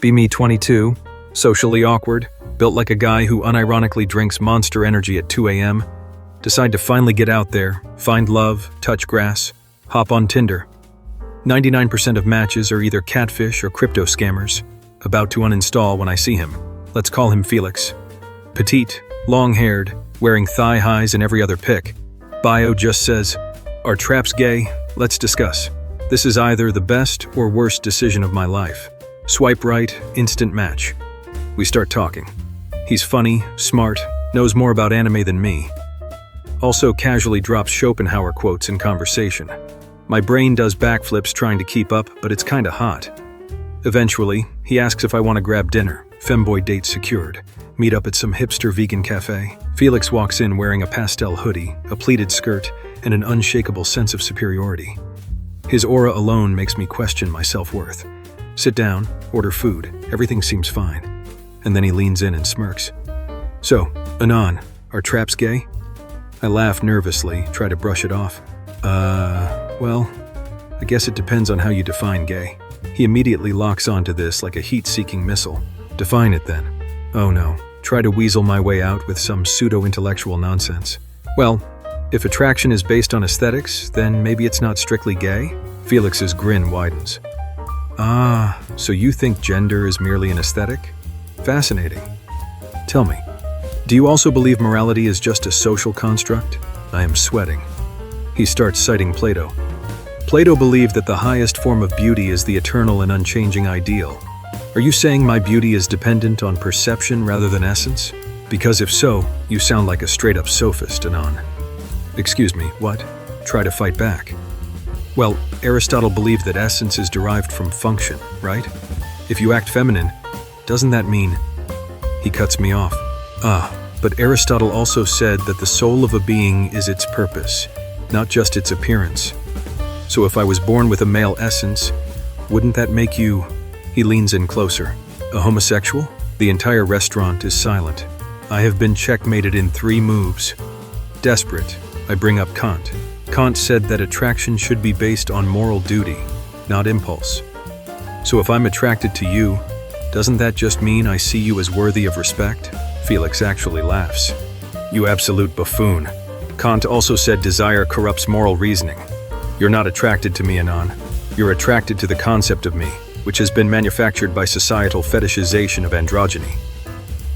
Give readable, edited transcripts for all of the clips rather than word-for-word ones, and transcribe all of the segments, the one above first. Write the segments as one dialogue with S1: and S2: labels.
S1: Be me 22, socially awkward, built like a guy who unironically drinks Monster Energy at 2 a.m., decide to finally get out there, find love, touch grass, hop on Tinder. 99% of matches are either catfish or crypto scammers, about to uninstall when I see him. Let's call him Felix. Petite, long-haired, wearing thigh highs in every other pic. Bio just says, "Are traps gay? Let's discuss." This is either the best or worst decision of my life. Swipe right, instant match. We start talking. He's funny, smart, knows more about anime than me. Also casually drops Schopenhauer quotes in conversation. My brain does backflips trying to keep up, but it's kinda hot. Eventually, he asks if I want to grab dinner. Femboy date secured. Meet up at some hipster vegan cafe. Felix walks in wearing a pastel hoodie, a pleated skirt, and an unshakable sense of superiority. His aura alone makes me question my self-worth. Sit down, order food, everything seems fine. And then he leans in and smirks. "So, Anon, are traps gay?" I laugh nervously, try to brush it off. Well, I guess it depends on how you define gay. He immediately locks onto this like a heat-seeking missile. Define it then. Oh no, try to weasel my way out with some pseudo-intellectual nonsense. Well, if attraction is based on aesthetics, then maybe it's not strictly gay? Felix's grin widens. Ah, so you think gender is merely an aesthetic? Fascinating. Tell me, do you also believe morality is just a social construct? I am sweating. He starts citing Plato. Plato believed that the highest form of beauty is the eternal and unchanging ideal. Are you saying my beauty is dependent on perception rather than essence? Because if so, you sound like a straight-up sophist, Anon. Excuse me, what? Try to fight back. Well, Aristotle believed that essence is derived from function, right? If you act feminine, doesn't that mean... He cuts me off. But Aristotle also said that the soul of a being is its purpose, not just its appearance. So if I was born with a male essence, wouldn't that make you... He leans in closer. A homosexual? The entire restaurant is silent. I have been checkmated in 3 moves. Desperate, I bring up Kant. Kant said that attraction should be based on moral duty, not impulse. So if I'm attracted to you, doesn't that just mean I see you as worthy of respect? Felix actually laughs. You absolute buffoon. Kant also said desire corrupts moral reasoning. You're not attracted to me, Anon. You're attracted to the concept of me, which has been manufactured by societal fetishization of androgyny.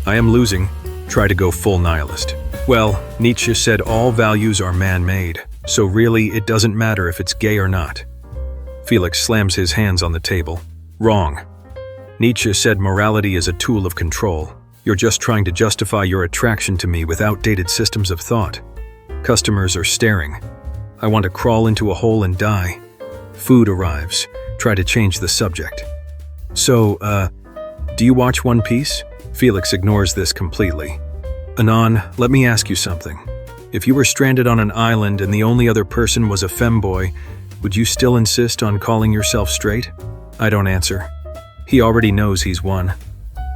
S1: I am losing. Try to go full nihilist. Well, Nietzsche said all values are man-made, so really it doesn't matter if it's gay or not. Felix slams his hands on the table. Wrong. Nietzsche said morality is a tool of control. You're just trying to justify your attraction to me with outdated systems of thought. Customers are staring. I want to crawl into a hole and die. Food arrives. Try to change the subject. So, do you watch One Piece? Felix ignores this completely. Anon, let me ask you something. If you were stranded on an island and the only other person was a femboy, would you still insist on calling yourself straight? I don't answer. He already knows he's won.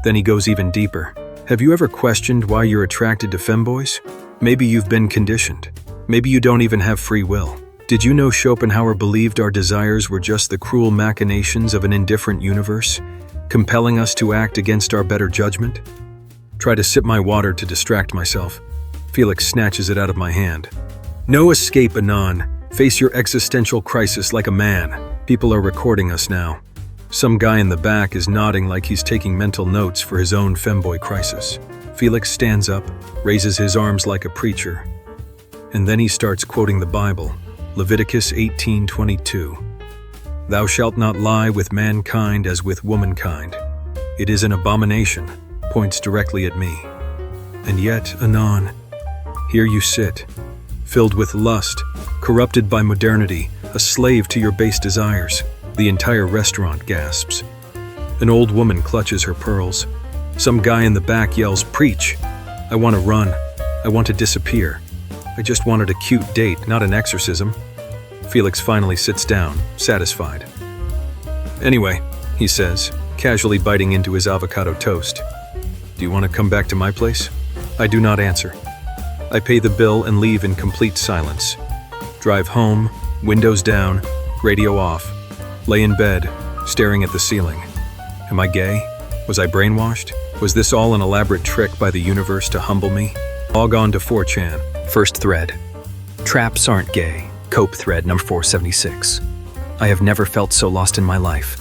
S1: Then he goes even deeper. Have you ever questioned why you're attracted to femboys? Maybe you've been conditioned. Maybe you don't even have free will. Did you know Schopenhauer believed our desires were just the cruel machinations of an indifferent universe, compelling us to act against our better judgment? Try to sip my water to distract myself. Felix snatches it out of my hand. No escape, Anon. Face your existential crisis like a man. People are recording us now. Some guy in the back is nodding like he's taking mental notes for his own femboy crisis. Felix stands up, raises his arms like a preacher, and then he starts quoting the Bible. Leviticus 18:22. Thou shalt not lie with mankind as with womankind. It is an abomination, points directly at me. And yet, Anon, here you sit, filled with lust, corrupted by modernity, a slave to your base desires. The entire restaurant gasps. An old woman clutches her pearls. Some guy in the back yells, "Preach!" I want to run. I want to disappear. I just wanted a cute date, not an exorcism. Felix finally sits down, satisfied. Anyway, he says, casually biting into his avocado toast. Do you want to come back to my place? I do not answer. I pay the bill and leave in complete silence. Drive home, windows down, radio off. Lay in bed, staring at the ceiling. Am I gay? Was I brainwashed? Was this all an elaborate trick by the universe to humble me? Log on to 4chan. First thread. Traps aren't gay. Cope thread number 476. I have never felt so lost in my life.